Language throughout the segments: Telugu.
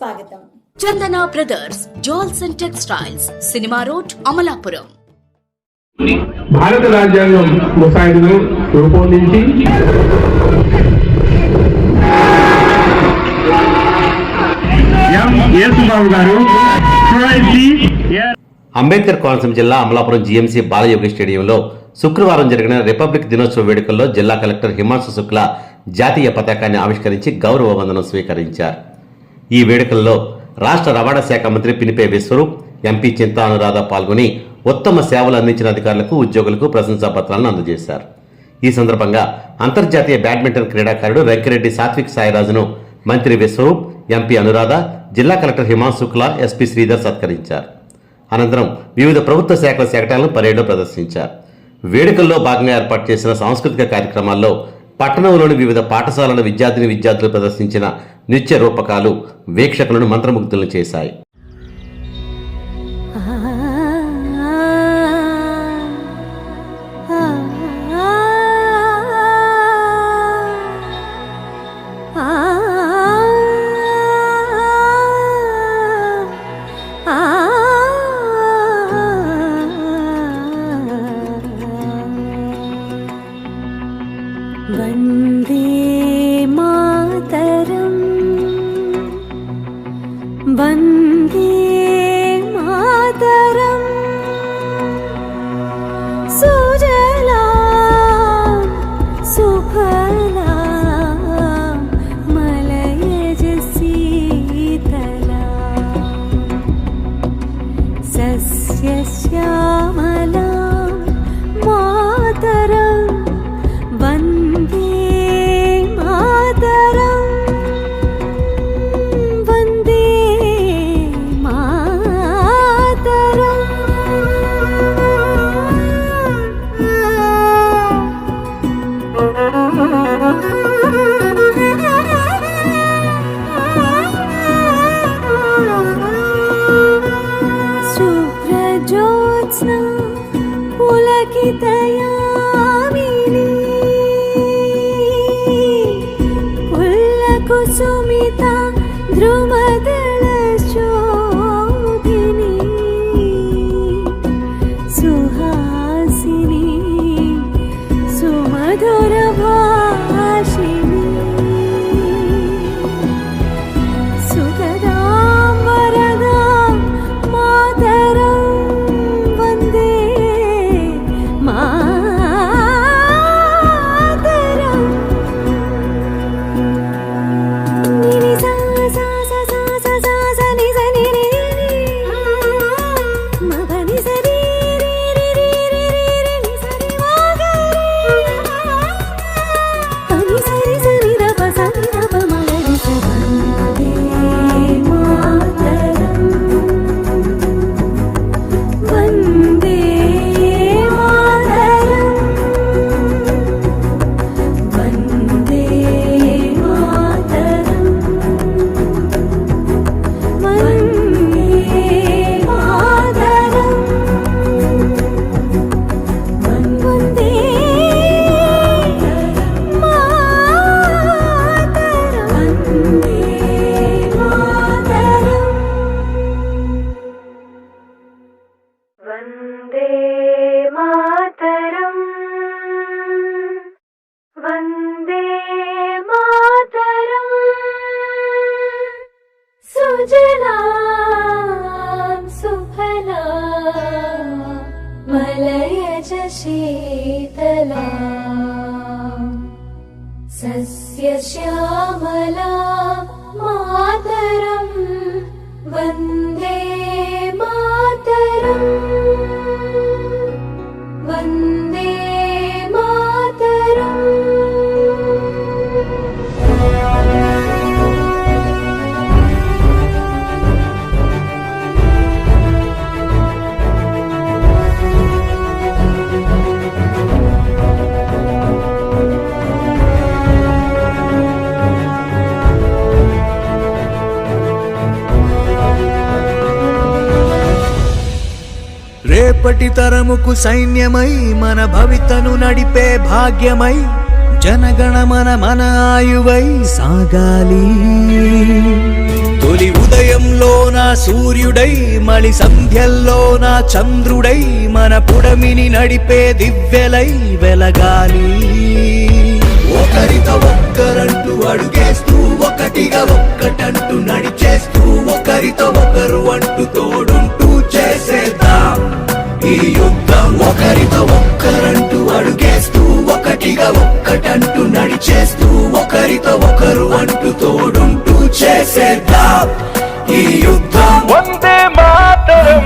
స్వాగతం. Chandana brothers jewels and textiles, cinema road, Amalapuram. భారత రాజ్యాంగం ముసాయిదాను రూపొందించి అంబేద్కర్ కోనసీమ జిల్లా అమలాపురం జీఎంసీ బాలయోగి స్టేడియంలో శుక్రవారం జరిగిన రిపబ్లిక్ దినోత్సవ వేడుకల్లో జిల్లా కలెక్టర్ హిమాంశు శుక్లా జాతీయ పతాకాన్ని ఆవిష్కరించి గౌరవ వందనం స్వీకరించారు. ఈ వేడుకల్లో రాష్ట్ర రవాణా శాఖ మంత్రి పినిపే విశ్వరూప్, ఎంపీ చింతా అనురాధ పాల్గొని ఉత్తమ సేవలు అందించిన అధికారులకు, ఉద్యోగులకు ప్రశంసా పత్రాలను అందజేశారు. ఈ సందర్భంగా అంతర్జాతీయ బ్యాడ్మింటన్ క్రీడాకారుడు వెంకరెడ్డి సాత్విక్ సాయిరాజును మంత్రి విశ్వరూప్, ఎంపీ అనురాధ, జిల్లా కలెక్టర్ హిమాంశు శుక్లా, ఎస్పీ శ్రీధర్ సత్కరించారు. అనంతరం వివిధ ప్రభుత్వ శాఖల శకటాలను పరేడ్లో ప్రదర్శించారు. వేడుకల్లో భాగంగా ఏర్పాటు చేసిన సాంస్కృతిక కార్యక్రమాల్లో పట్టణంలోని వివిధ పాఠశాలల విద్యార్థులు ప్రదర్శించిన నృత్య రూపకాలు వీక్షకులను మంత్రముగ్ధులను చేశాయి. వందే మాతరం, వందే మాతరం, సుజలాం సుఫలాం మలయజ శీతలాం, సస్యశ్యామలాం మాతరం, వందే మాతరం, వందే మాతరం. శుభ్రజ్యోత్స్నా పులకితయామినీ, కుసుమిత ధ్రుమదళ శోభిని, సుహాసిని సుమధుర భాషిని, సుతదాం వరదాం మాతరం, వందే మాతరం. వందే మాతరం, సుజలాం సుఫలాం మలయజ శీతలాం, సస్యశ్యామలాం మాతరం, వందే మాతరం, వందే మాతరం. రేపటి తరముకు సైన్యమై మన భవితను నడిపే భాగ్యమై జనగణమన మన ఆయువై సాగాలి. తొలి తొలి ఉదయంలోన సూర్యుడై మలి సంధ్యల్లోన చంద్రుడై మన పుడమిని నడిపే దివ్యలై వెలగాలి. ఒకరితో ఒక్కరంటూ అడుగేస్తూ ఒకటిగా ఒక్కటంటూ నడిచేస్తూ ఒకరితో ఒకరు అంటూ తోడుంటూ చేసేద్దాం ఈ యుద్ధం. ఒకరితో ఒక్కరంటూ అడుగేస్తూ ఒకటిగా ఒక్కటంటూ నడిచేస్తూ ఒకరితో ఒకరు అంటూ తోడుంటూ చేసేద్దాం ఈ యుద్ధం. వందే మాతరం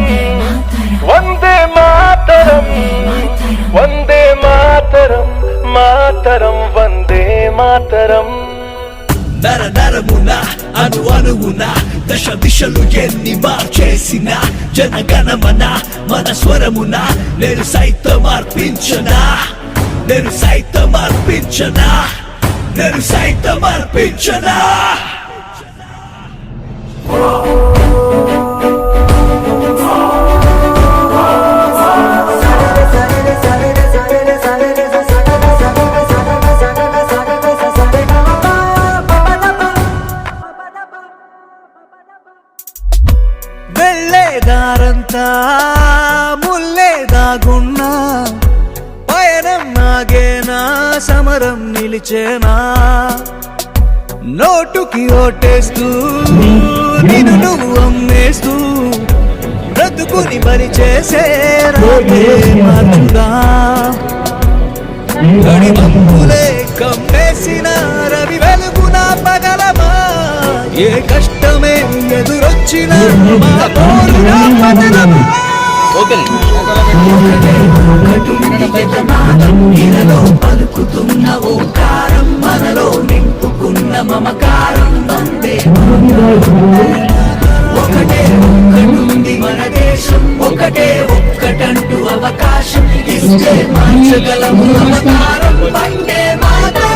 వందే మాతరం వందే మాతరం మాతరం వందే మాతరం. నర నరమున అను అణువున దశ దిశలు ఎన్ని మార్చేసిన జనగణమన మన స్వరమున నేను సైతం అర్పించనా నేను సైతం అర్పించనా నేను సైతం అర్పించనా. వెళ్ళేదారంతా ముల్లే దాగున్నా పయనం నాగేనా సమరం నిలిచేనా నోటుకి ఓటేస్తూ నిన్ను నువ్వు అమ్మేస్తూ బ్రతుకుని బలి చేసే మార్చుదా. గడి మంపులే కమ్మేసిన రవి వెలుగున పగలమా ఏ కష్టమే ఎదురొచ్చిన మా తోడుగా పదలమా. ఇలలో పలుకుతున్న ఓంకారం మనలో నింపుకున్న మమకారం వందే ఒకటే ఒక్కటుంది మన దేశం ఒకటే ఒక్కటంటూ అవకాశం ఇస్తే మార్చగలము అవతారం వందే మాతరం.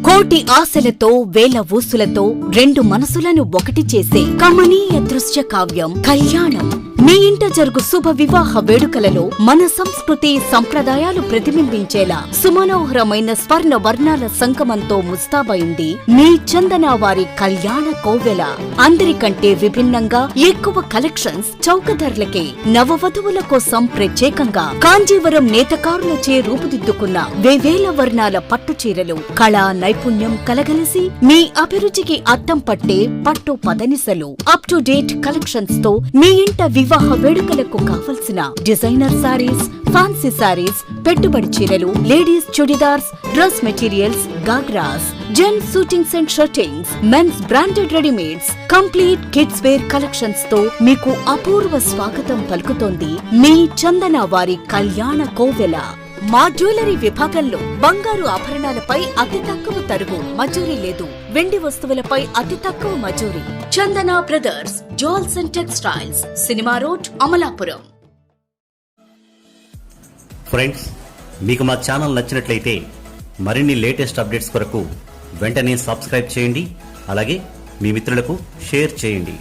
కోటి ఆశలతో వేల ఊసులతో రెండు మనసులను ఒకటి చేసే కమనీయ దృశ్య కావ్యం కళ్యాణం. మీ ఇంట జరుగు శుభ వివాహ వేడుకలలో మన సంస్కృతి సంప్రదాయాలు ప్రతిబింబించేలా సుమనోహరమైన స్వర్ణ వర్ణాల సంగమంతో ముస్తాబైంది మీ చందన వారి కళ్యాణ కోవెల. అందరికంటే విభిన్నంగా ఎక్కువ కలెక్షన్స్ చౌక ధరలకే నవవధువుల కోసం ప్రత్యేకంగా కాంజీవరం నేతకారులచే రూపుదిద్దుకున్న వేవేల వర్ణాల పట్టు చీరలు కళా నైపుణ్యం కలగలిసి మీ అభిరుచికి అద్దం పట్టే పట్టు పదనిసలు అప్ టు డేట్ కలెక్షన్స్ తో మీ ఇంట వివాహ వేడుకలకు కావలసిన డిజైనర్ సారీస్ ఫ్యాన్సీ సారీస్ పెట్టుబడి చీరలు ladies chudidars dress materials ghagras gents suitings and shirtings mens branded readymades complete kids wear collections తో మీకు అపూర్వ స్వాగతం పలుకుతోంది మీ చందన వారి కళ్యాణ కోవెల. మా జ్యువెలరీ విభాగంలో బంగారు ఆభరణాలపై అతి తక్కువ తరుగు మజూరీ లేదు. వెండి వస్తువులపై అతి తక్కువ మజూరీ. Chandana brothers jewels and textiles cinema road Amalapuram. Friends, మీకు మా ఛానల్ నచ్చినట్లయితే మరిన్ని లేటెస్ట్ అప్డేట్స్ కొరకు వెంటనే సబ్స్క్రైబ్ చేయండి. అలాగే మీ మిత్రులకు షేర్ చేయండి.